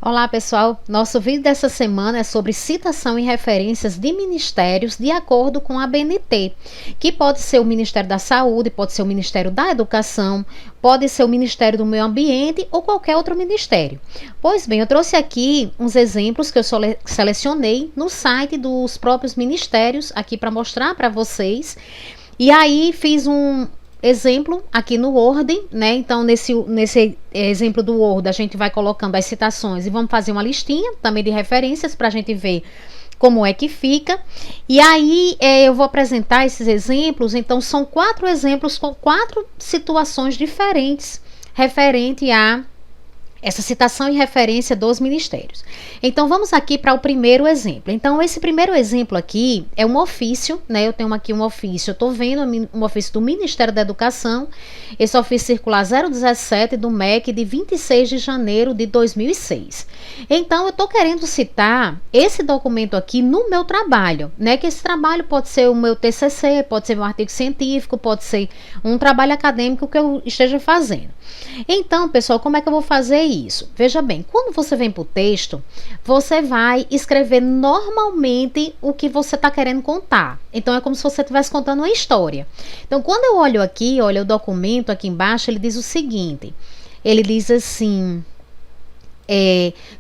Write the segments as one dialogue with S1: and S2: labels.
S1: Olá pessoal, nosso vídeo dessa semana é sobre citação e referências de ministérios de acordo com a ABNT, que pode ser o Ministério da Saúde, pode ser o Ministério da Educação, pode ser o Ministério do Meio Ambiente ou qualquer outro ministério. Pois bem, eu trouxe aqui uns exemplos que eu selecionei no site dos próprios ministérios aqui para mostrar para vocês. E aí fiz um exemplo aqui no Word, né? Então nesse exemplo do Word a gente vai colocando as citações e vamos fazer uma listinha também de referências para a gente ver como é que fica. E aí eu vou apresentar esses exemplos. Então são 4 exemplos com 4 situações diferentes referente a essa citação e referência dos ministérios. Então vamos aqui para o primeiro exemplo. Então esse primeiro exemplo aqui é um ofício, né? Eu tenho aqui um ofício, eu estou vendo um ofício do Ministério da Educação, esse ofício circular 017 do MEC de 26 de janeiro de 2006. Então eu estou querendo citar esse documento aqui no meu trabalho, né? Que esse trabalho pode ser o meu TCC, pode ser um artigo científico, pode ser um trabalho acadêmico que eu esteja fazendo. Então, pessoal, como é que eu vou fazer isso? Veja bem, quando você vem para o texto, você vai escrever normalmente o que você está querendo contar. Então, é como se você estivesse contando uma história. Então, quando eu olho aqui, olha o documento aqui embaixo, ele diz o seguinte, ele diz assim...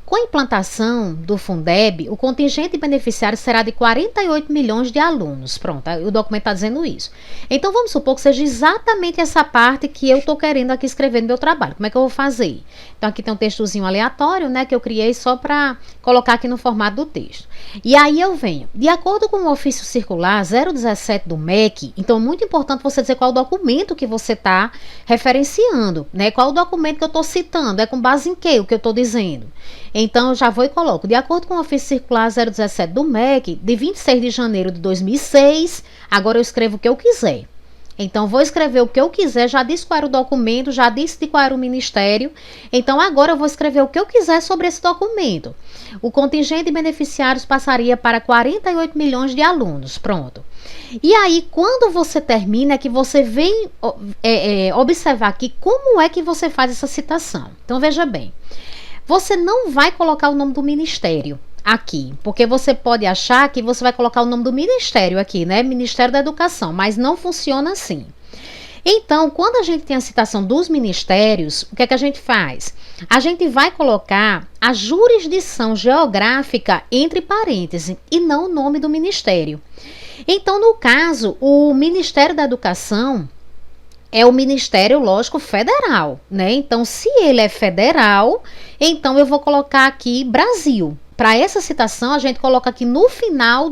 S1: com a implantação do Fundeb, o contingente beneficiário será de 48 milhões de alunos. Pronto, o documento está dizendo isso. Então, vamos supor que seja exatamente essa parte que eu estou querendo aqui escrever no meu trabalho. Como é que eu vou fazer? Então, aqui tem um textozinho aleatório, né, que eu criei só para colocar aqui no formato do texto. E aí eu venho, de acordo com o ofício circular 017 do MEC, então é muito importante você dizer qual o documento que você está referenciando, né? Qual o documento que eu estou citando, é com base em que o que eu estou dizendo. Então, eu já vou e coloco, de acordo com o ofício circular 017 do MEC, de 26 de janeiro de 2006, agora eu escrevo o que eu quiser. Então, vou escrever o que eu quiser, já disse qual era o documento, já disse de qual era o ministério. Então, agora eu vou escrever o que eu quiser sobre esse documento. O contingente de beneficiários passaria para 48 milhões de alunos. Pronto. E aí, quando você termina, é que você vem observar aqui como é que você faz essa citação. Então, veja bem. Você não vai colocar o nome do ministério aqui, porque você pode achar que você vai colocar o nome do ministério aqui, né? Ministério da Educação, mas não funciona assim. Então, quando a gente tem a citação dos ministérios, o que é que a gente faz? A gente vai colocar a jurisdição geográfica entre parênteses e não o nome do ministério. Então, no caso, o Ministério da Educação é o Ministério, lógico, federal, né? Então, se ele é federal, então eu vou colocar aqui Brasil. Para essa citação, a gente coloca aqui no final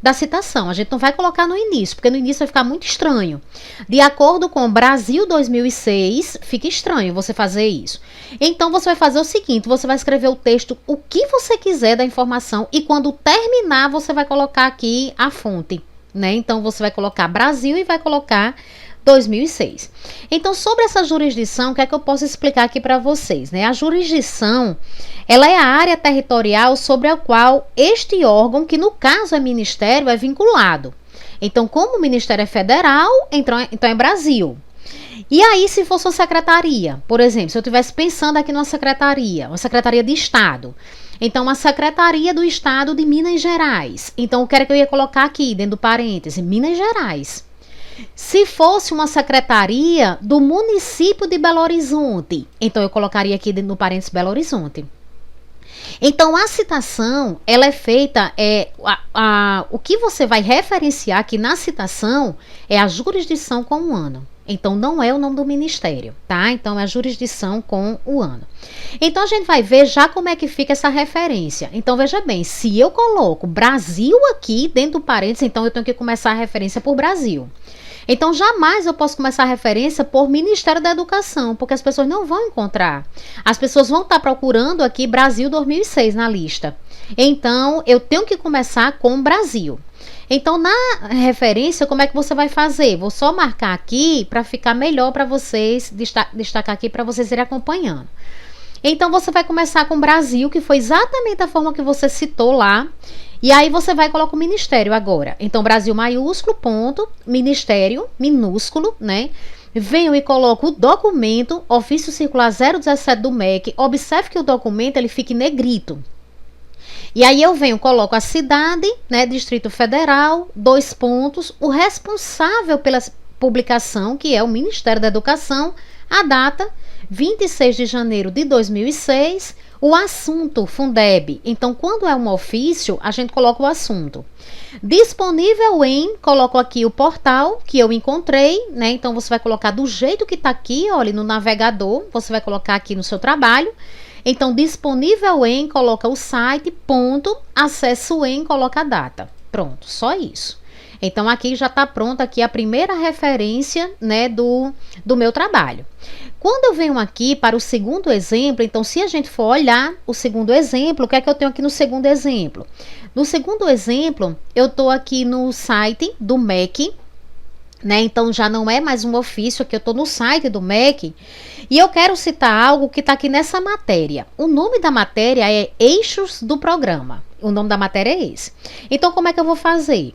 S1: da citação. A gente não vai colocar no início, porque no início vai ficar muito estranho. De acordo com Brasil 2006, fica estranho você fazer isso. Então, você vai fazer o seguinte, você vai escrever o texto, o que você quiser da informação, e quando terminar, você vai colocar aqui a fonte, né? Então, você vai colocar Brasil e vai colocar 2006. Então, sobre essa jurisdição, o que é que eu posso explicar aqui para vocês, né? A jurisdição, ela é a área territorial sobre a qual este órgão, que no caso é ministério, é vinculado. Então, como o ministério é federal, então é Brasil. E aí, se fosse uma secretaria, por exemplo, se eu estivesse pensando aqui numa secretaria, uma secretaria de Estado, então, a Secretaria do Estado de Minas Gerais. Então, o que era que eu ia colocar aqui, dentro do parêntese? Minas Gerais. Se fosse uma secretaria do município de Belo Horizonte, então eu colocaria aqui no parênteses Belo Horizonte. Então, a citação, ela é feita, o que você vai referenciar aqui na citação é a jurisdição com o ano. Então, não é o nome do ministério, tá? Então, é a jurisdição com o ano. Então, a gente vai ver já como é que fica essa referência. Então, veja bem, se eu coloco Brasil aqui dentro do parênteses, então eu tenho que começar a referência por Brasil. Então, jamais eu posso começar a referência por Ministério da Educação, porque as pessoas não vão encontrar. As pessoas vão estar procurando aqui Brasil 2006 na lista. Então, eu tenho que começar com Brasil. Então, na referência, como é que você vai fazer? Vou só marcar aqui para ficar melhor para vocês, destacar aqui para vocês irem acompanhando. Então, você vai começar com Brasil, que foi exatamente a forma que você citou lá. E aí, você vai colocar o ministério agora. Então, Brasil maiúsculo, ponto, ministério, minúsculo, né? venho e coloco o documento, ofício circular 017 do MEC. Observe que o documento ele fica em negrito. E aí eu venho, coloco a cidade, né, Distrito Federal, 2 pontos, o responsável pela publicação, que é o Ministério da Educação, a data, 26 de janeiro de 2006, o assunto, Fundeb. Então, quando é um ofício, a gente coloca o assunto. Disponível em, coloco aqui o portal que eu encontrei, né? Então, você vai colocar do jeito que está aqui, olha, no navegador, você vai colocar aqui no seu trabalho. Então, disponível em, coloca o site, ponto, acesso em, coloca a data. Pronto, só isso. Então, aqui já está pronta aqui a primeira referência, né, do meu trabalho. Quando eu venho aqui para o segundo exemplo, então, se a gente for olhar o segundo exemplo, o que é que eu tenho aqui no segundo exemplo? No segundo exemplo, eu estou aqui no site do MEC, né? Então já não é mais um ofício, aqui eu estou no site do MEC e eu quero citar algo que está aqui nessa matéria. O nome da matéria é Eixos do Programa. O nome da matéria é esse. Então, como é que eu vou fazer?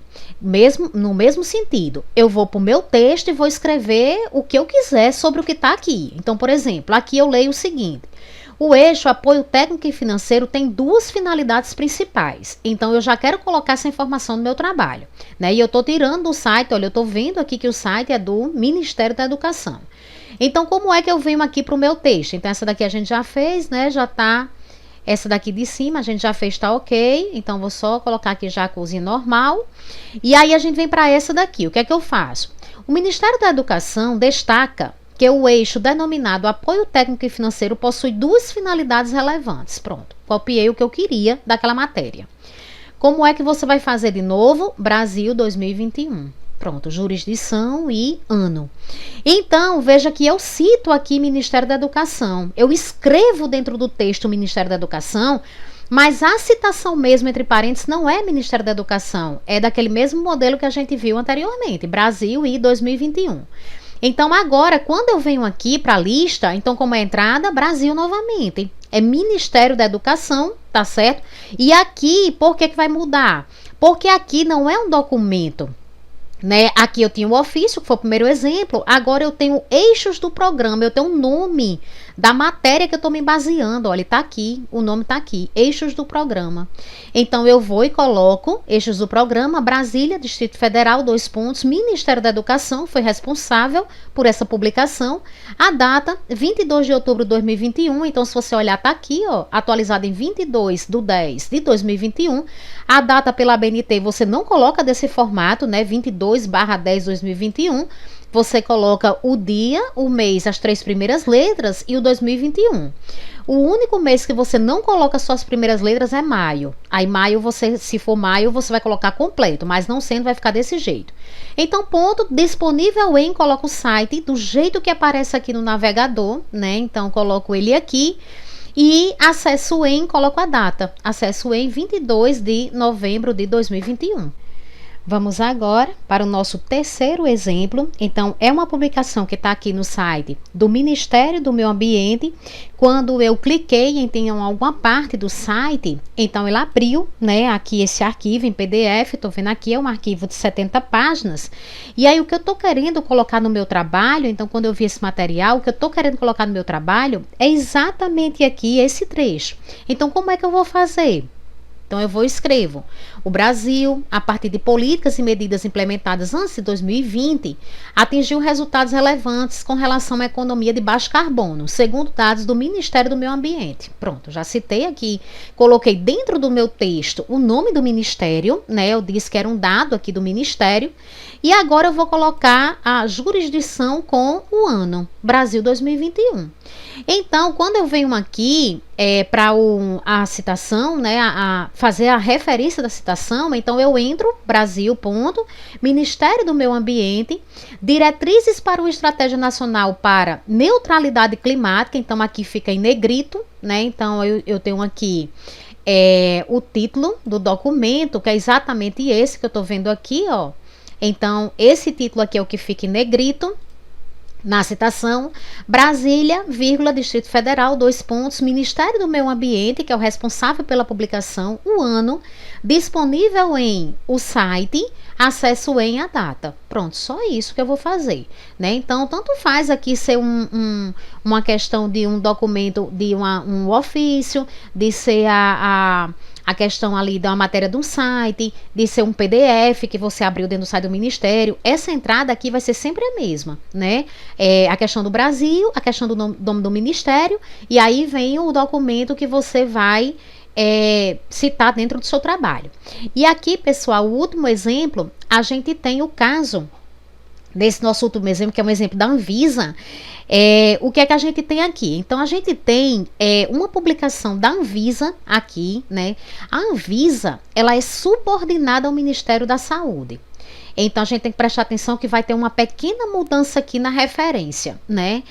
S1: No mesmo sentido, eu vou para o meu texto e vou escrever o que eu quiser sobre o que está aqui. Então, por exemplo, aqui eu leio o seguinte: o eixo apoio técnico e financeiro tem 2 finalidades principais. Então, eu já quero colocar essa informação no meu trabalho, né? E eu estou tirando do site, olha, eu estou vendo aqui que o site é do Ministério da Educação. Então, como é que eu venho aqui para o meu texto? Então, essa daqui a gente já fez, né? Já está. Essa daqui de cima a gente já fez, tá ok. Então, vou só colocar aqui já a cozinha normal. E aí, a gente vem para essa daqui. O que é que eu faço? O Ministério da Educação destaca que o eixo denominado apoio técnico e financeiro possui 2 finalidades relevantes. Pronto, copiei o que eu queria daquela matéria. Como é que você vai fazer de novo? Brasil 2021. Pronto, jurisdição e ano. Então, veja que eu cito aqui Ministério da Educação. Eu escrevo dentro do texto Ministério da Educação, mas a citação mesmo entre parênteses não é Ministério da Educação. É daquele mesmo modelo que a gente viu anteriormente, Brasil e 2021. Então, agora, quando eu venho aqui para a lista, então como é entrada, Brasil novamente. É Ministério da Educação, tá certo? E aqui, por que vai mudar? Porque aqui não é um documento, né? Aqui eu tinha o ofício, que foi o primeiro exemplo. Agora eu tenho eixos do programa, eu tenho um nome da matéria que eu estou me baseando. Olha, está aqui, o nome está aqui, eixos do programa. Então eu vou e coloco eixos do programa, Brasília, Distrito Federal, 2 pontos, Ministério da Educação foi responsável por essa publicação. A data, 22 de outubro de 2021, então se você olhar, está aqui, ó, atualizado em 22/10 de 2021. A data pela ABNT você não coloca desse formato, né, 22/10/2021. Você coloca o dia, o mês, as 3 primeiras letras e o 2021. O único mês que você não coloca suas primeiras letras é maio. Aí maio, se for maio, você vai colocar completo, mas não sendo, vai ficar desse jeito. Então, ponto, disponível em, coloco o site do jeito que aparece aqui no navegador, né? Então, coloco ele aqui. E acesso em, coloco a data. Acesso em 22 de novembro de 2021. Vamos agora para o nosso terceiro exemplo. Então, é uma publicação que está aqui no site do Ministério do Meio Ambiente. Quando eu cliquei em alguma parte do site, então ele abriu, né, aqui esse arquivo em PDF. Estou vendo aqui, é um arquivo de 70 páginas. E aí, o que eu estou querendo colocar no meu trabalho, então, quando eu vi esse material, o que eu estou querendo colocar no meu trabalho é exatamente aqui esse trecho. Então, como é que eu vou fazer? Então, eu vou e escrevo: o Brasil, a partir de políticas e medidas implementadas antes de 2020, atingiu resultados relevantes com relação à economia de baixo carbono, segundo dados do Ministério do Meio Ambiente. Pronto, já citei aqui, coloquei dentro do meu texto o nome do ministério, né? Eu disse que era um dado aqui do ministério. E agora eu vou colocar a jurisdição com o ano, Brasil 2021. Então, quando eu venho aqui para a citação, né, a fazer a referência da citação, então eu entro, Brasil, ponto, Ministério do Meio Ambiente, diretrizes para uma estratégia nacional para neutralidade climática, então aqui fica em negrito, né, então eu tenho aqui o título do documento, que é exatamente esse que eu estou vendo aqui, ó. Então, esse título aqui é o que fica em negrito. Na citação, Brasília, vírgula, Distrito Federal, dois pontos, Ministério do Meio Ambiente, que é o responsável pela publicação, o ano, disponível em o site, acesso em a data. Pronto, só isso que eu vou fazer, né? Então, tanto faz aqui ser uma questão de um documento, de um ofício, de ser a questão ali da matéria de um site, de ser um PDF que você abriu dentro do site do Ministério. Essa entrada aqui vai ser sempre a mesma, né? A questão do Brasil, a questão do nome do Ministério, e aí vem o documento que você vai citar dentro do seu trabalho. E aqui, pessoal, o último exemplo, a gente tem o caso desse nosso último exemplo, que é um exemplo da Anvisa. O que é que a gente tem aqui? Então, a gente tem uma publicação da Anvisa aqui, né? A Anvisa, ela é subordinada ao Ministério da Saúde. Então, a gente tem que prestar atenção que vai ter uma pequena mudança aqui na referência, né?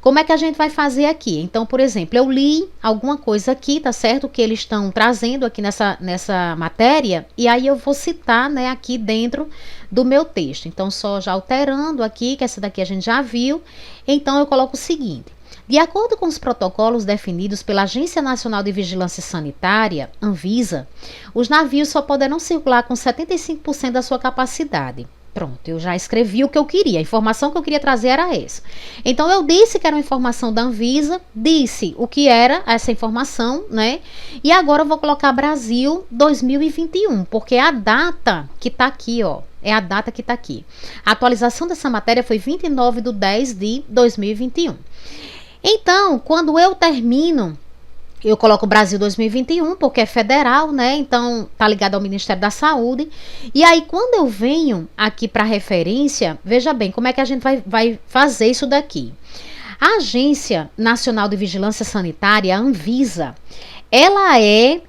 S1: Como é que a gente vai fazer aqui? Então, por exemplo, eu li alguma coisa aqui, tá certo? Que eles estão trazendo aqui nessa matéria, e aí eu vou citar, né, aqui dentro do meu texto. Então, só já alterando aqui, que essa daqui a gente já viu. Então, eu coloco o seguinte: de acordo com os protocolos definidos pela Agência Nacional de Vigilância Sanitária, Anvisa, os navios só poderão circular com 75% da sua capacidade. Pronto, eu já escrevi o que eu queria, a informação que eu queria trazer era essa. Então, eu disse que era uma informação da Anvisa, disse o que era essa informação, né? E agora eu vou colocar Brasil 2021, porque é a data que tá aqui, ó. É a data que tá aqui. A atualização dessa matéria foi 29/10/2021. Então, quando eu termino, eu coloco Brasil 2021, porque é federal, né? Então, tá ligado ao Ministério da Saúde. E aí, quando eu venho aqui para referência, veja bem, como é que a gente vai fazer isso daqui? A Agência Nacional de Vigilância Sanitária, a Anvisa, ela é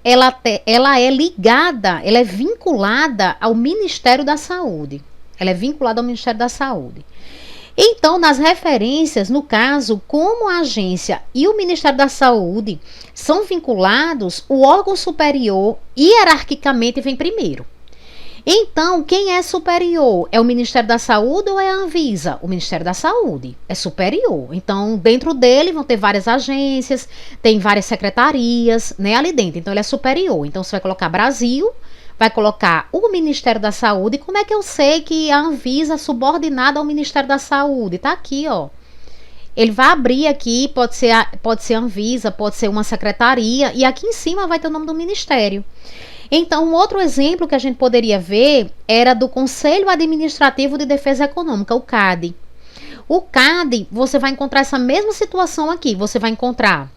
S1: ligada, ela é vinculada ao Ministério da Saúde. Ela é vinculada ao Ministério da Saúde. Então, nas referências, no caso, como a agência e o Ministério da Saúde são vinculados, o órgão superior hierarquicamente vem primeiro. Então, quem é superior? É o Ministério da Saúde ou é a Anvisa? O Ministério da Saúde é superior. Então, dentro dele vão ter várias agências, tem várias secretarias, né, ali dentro. Então, ele é superior. Então, você vai colocar Brasil, vai colocar o Ministério da Saúde. Como é que eu sei que a Anvisa é subordinada ao Ministério da Saúde? Tá aqui, ó. Ele vai abrir aqui, pode ser a Anvisa, pode ser uma secretaria, e aqui em cima vai ter o nome do ministério. Então, um outro exemplo que a gente poderia ver era do Conselho Administrativo de Defesa Econômica, o CAD. O CAD, você vai encontrar essa mesma situação aqui. Você vai encontrar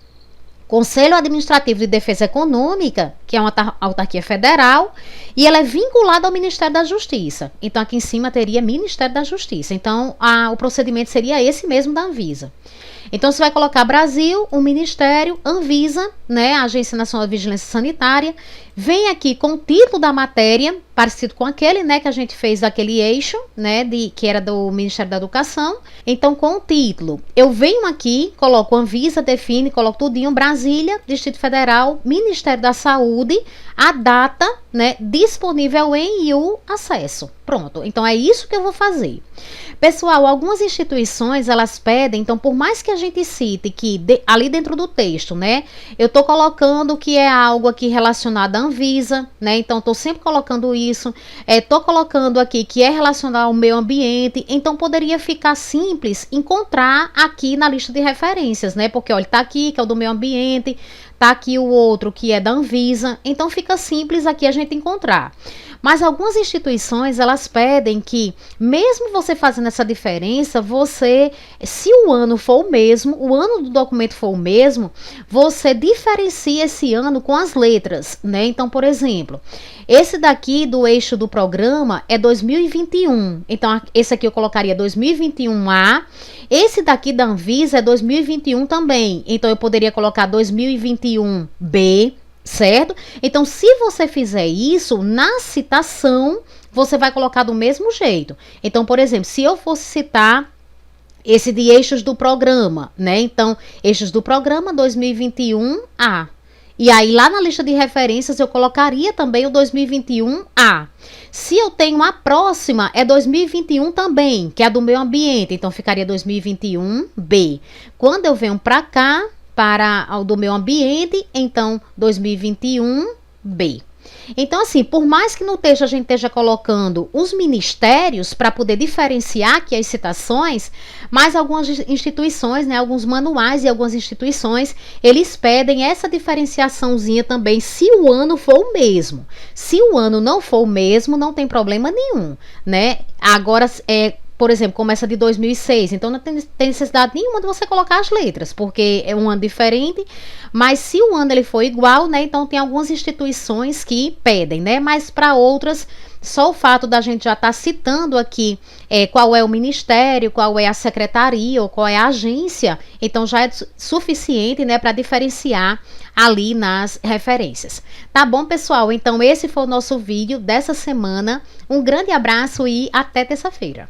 S1: Conselho Administrativo de Defesa Econômica, que é uma autarquia federal, e ela é vinculada ao Ministério da Justiça. Então, aqui em cima teria Ministério da Justiça. Então, o procedimento seria esse mesmo da Anvisa. Então, você vai colocar Brasil, o Ministério, Anvisa, né, a Agência Nacional de Vigilância Sanitária, vem aqui com o título da matéria, parecido com aquele, né, que a gente fez aquele eixo, né, que era do Ministério da Educação. Então, com o título, eu venho aqui, coloco Anvisa, define, coloco tudinho, Brasília, Distrito Federal, Ministério da Saúde, a data, né, disponível em e o acesso. Pronto, então é isso que eu vou fazer. Pessoal, algumas instituições, elas pedem, então por mais que a gente cite que ali dentro do texto, né, eu tô colocando que é algo aqui relacionado à Anvisa, né, então tô sempre colocando isso, tô colocando aqui que é relacionado ao meio ambiente, então poderia ficar simples encontrar aqui na lista de referências, né, porque olha, tá aqui que é o do meio ambiente, tá aqui o outro que é da Anvisa, então fica simples aqui a gente encontrar. Mas algumas instituições, elas pedem que, mesmo você fazendo essa diferença, você, se o ano for o mesmo, o ano do documento for o mesmo, você diferencia esse ano com as letras, né? Então, por exemplo, esse daqui do eixo do programa é 2021. Então, esse aqui eu colocaria 2021A. Esse daqui da Anvisa é 2021 também. Então, eu poderia colocar 2021B. Certo? Então, se você fizer isso, na citação, você vai colocar do mesmo jeito. Então, por exemplo, se eu fosse citar esse de eixos do programa, né? Então, eixos do programa 2021A. E aí, lá na lista de referências, eu colocaria também o 2021A. Se eu tenho a próxima, é 2021 também, que é a do meio ambiente. Então, ficaria 2021B. Quando eu venho para cá, para o do meio ambiente, então 2021B. Então, assim, por mais que no texto a gente esteja colocando os ministérios para poder diferenciar aqui as citações, mas algumas instituições, né, alguns manuais e algumas instituições, eles pedem essa diferenciaçãozinha também, se o ano for o mesmo. Se o ano não for o mesmo, não tem problema nenhum, né? Agora, por exemplo, começa de 2006, então não tem necessidade nenhuma de você colocar as letras, porque é um ano diferente, mas se o ano ele for igual, né, então tem algumas instituições que pedem, né, mas para outras, só o fato da gente já estar citando aqui qual é o ministério, qual é a secretaria ou qual é a agência, então já é suficiente, né, para diferenciar ali nas referências. Tá bom, pessoal? Então esse foi o nosso vídeo dessa semana. Um grande abraço e até terça-feira.